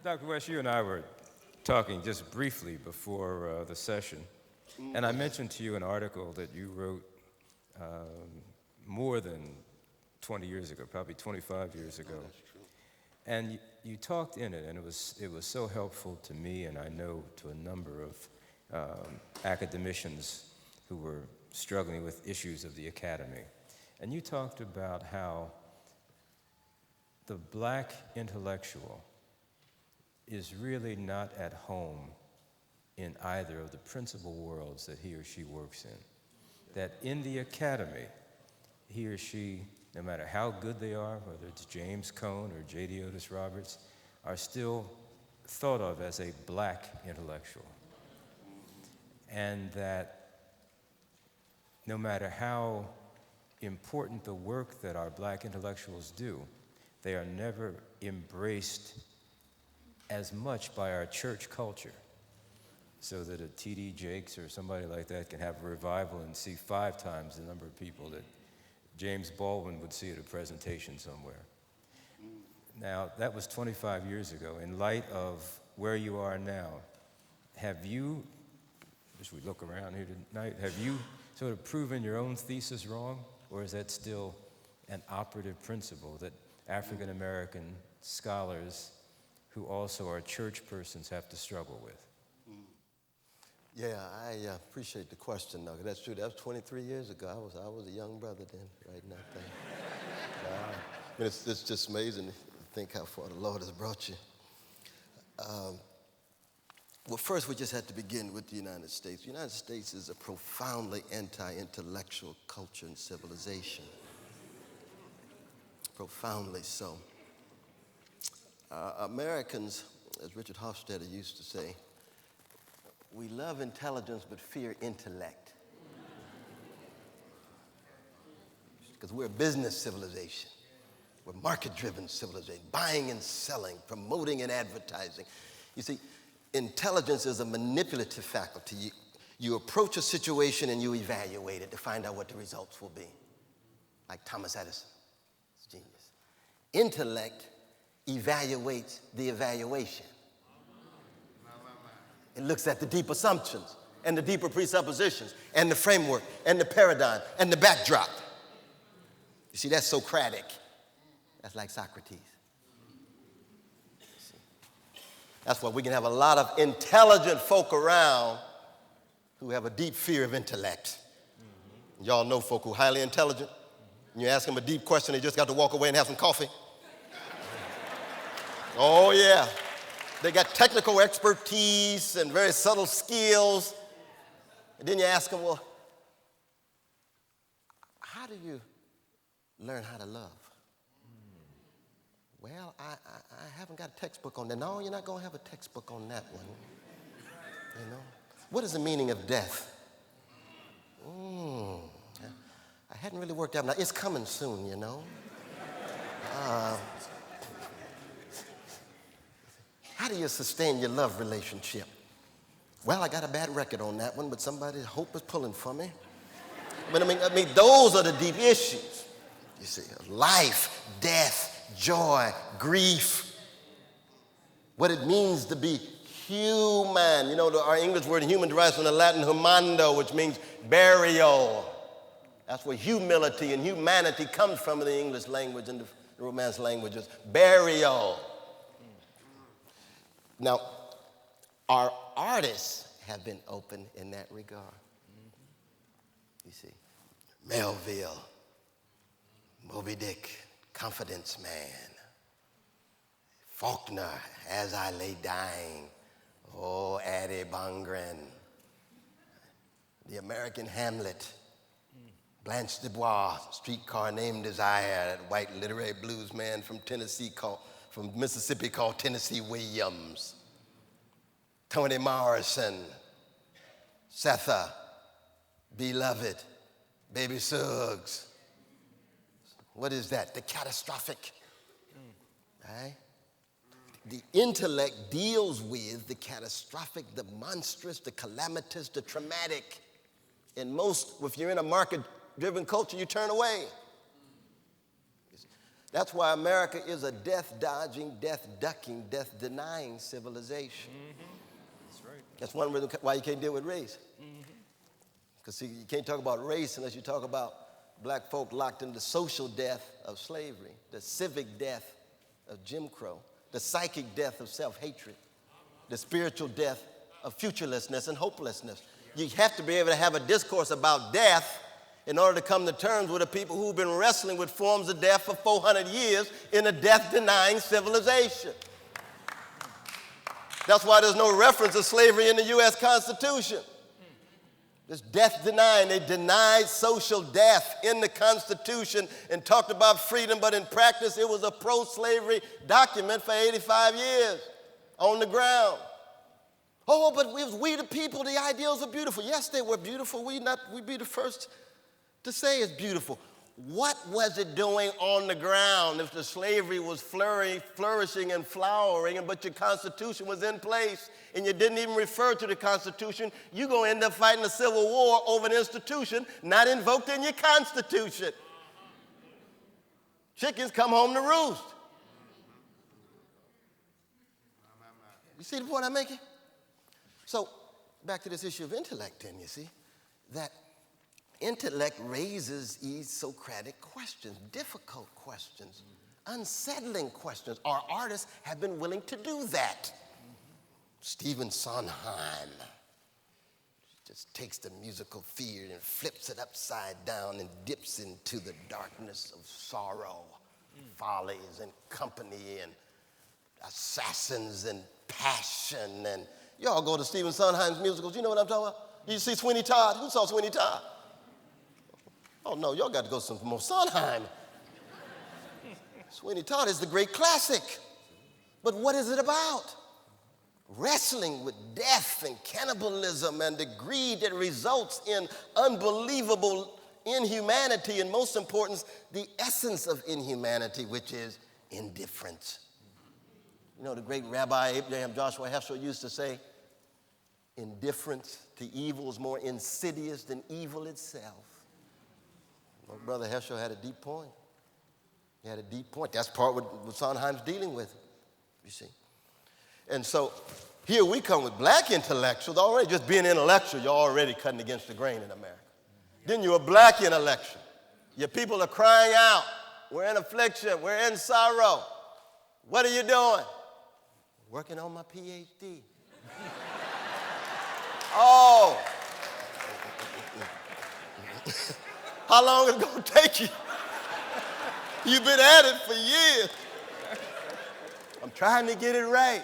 Dr. West, you and I were talking just briefly before the session, and I mentioned to you an article that you wrote more than 20 years ago, probably 25 years ago. That's true. And you talked in it, and it was so helpful to me, and I know to a number of academicians who were struggling with issues of the academy. And you talked about how the black intellectual is really not at home in either of the principal worlds that he or she works in. That in the academy, he or she, no matter how good they are, whether it's James Cone or J.D. Otis Roberts, are still thought of as a black intellectual. And that no matter how important the work that our black intellectuals do, they are never embraced as much by our church culture, so that a T.D. Jakes or somebody like that can have a revival and see 5 times the number of people that James Baldwin would see at a presentation somewhere. Now, that was 25 years ago. In light of where you are now, have you, as we look around here tonight, have you sort of proven your own thesis wrong? Or is that still an operative principle that African American scholars who also are church persons have to struggle with? Yeah, I appreciate the question, though. That's true. That was 23 years ago. I was a young brother then, writing that thing. I mean, it's just amazing to think how far the Lord has brought you. Well, first, we just have to begin with the United States. The United States is a profoundly anti-intellectual culture and civilization. Profoundly so. Americans, as Richard Hofstadter used to say, we love intelligence but fear intellect. Because we're a business civilization. We're a market-driven civilization, buying and selling, promoting and advertising. You see, intelligence is a manipulative faculty. You approach a situation and you evaluate it to find out what the results will be. Like Thomas Edison, his genius. Intellect evaluates the evaluation. It looks at the deep assumptions and the deeper presuppositions and the framework and the paradigm and the backdrop. You see, that's Socratic. That's like Socrates. That's why we can have a lot of intelligent folk around who have a deep fear of intellect. Y'all know folk who are highly intelligent. And you ask them a deep question, they just got to walk away and have some coffee. Oh, yeah. They got technical expertise and very subtle skills. And then you ask them, well, how do you learn how to love? Well, I haven't got a textbook on that. No, you're not going to have a textbook on that one. You know? What is the meaning of death? I hadn't really worked out. Now, it's coming soon, you know. How do you sustain your love relationship? Well, I got a bad record on that one, but somebody's hope is pulling for me. But I mean, those are the deep issues. You see, life, death, joy, grief, what it means to be human. You know, our English word human derives from the Latin humando, which means burial. That's where humility and humanity comes from in the English language and the Romance languages. Burial. Now, our artists have been open in that regard. You see, Melville, Moby Dick, Confidence Man, Faulkner, As I Lay Dying, oh, Addie Bongren, The American Hamlet, Blanche Dubois, Streetcar Named Desire, that white literary blues man from Mississippi called Tennessee Williams, Toni Morrison, Setha, Beloved, Baby Suggs. What is that? The catastrophic. Right? The intellect deals with the catastrophic, the monstrous, the calamitous, the traumatic. And most, if you're in a market-driven culture, you turn away. That's why America is a death-dodging, death-ducking, death-denying civilization. That's right. That's one reason why you can't deal with race. Because, see, you can't talk about race unless you talk about black folk locked in the social death of slavery, the civic death of Jim Crow, the psychic death of self-hatred, the spiritual death of futurelessness and hopelessness. You have to be able to have a discourse about death in order to come to terms with the people who've been wrestling with forms of death for 400 years in a death-denying civilization. That's why there's no reference to slavery in the U.S. Constitution. It's death-denying. They denied social death in the Constitution and talked about freedom, but in practice it was a pro-slavery document for 85 years on the ground. Oh, but we the people, the ideals are beautiful. Yes, they were beautiful. We'd be the first to say it's beautiful. What was it doing on the ground if the slavery was flourishing and flowering, but your Constitution was in place and you didn't even refer to the Constitution? You're going to end up fighting a civil war over an institution not invoked in your Constitution. Chickens come home to roost. You see the point I'm making? So back to this issue of intellect then, you see, that intellect raises these Socratic questions, difficult questions, unsettling questions. Our artists have been willing to do that. Stephen Sondheim just takes the musical field and flips it upside down and dips into the darkness of sorrow, follies and company and assassins and passion. And y'all go to Stephen Sondheim's musicals. You know what I'm talking about? You see Sweeney Todd? Who saw Sweeney Todd? Oh, no, y'all got to go some more Sondheim. Sweeney Todd is the great classic. But what is it about? Wrestling with death and cannibalism and the greed that results in unbelievable inhumanity, and most important, the essence of inhumanity, which is indifference. You know, the great Rabbi Abraham Joshua Heschel used to say, indifference to evil is more insidious than evil itself. My brother Heschel had a deep point. He had a deep point. That's part what Sondheim's dealing with, you see. And so here we come with black intellectuals. Already just being intellectual, you're already cutting against the grain in America. Then you're a black intellectual. Your people are crying out. We're in affliction. We're in sorrow. What are you doing? Working on my PhD. Oh. How long is it going to take you? You've been at it for years. I'm trying to get it right.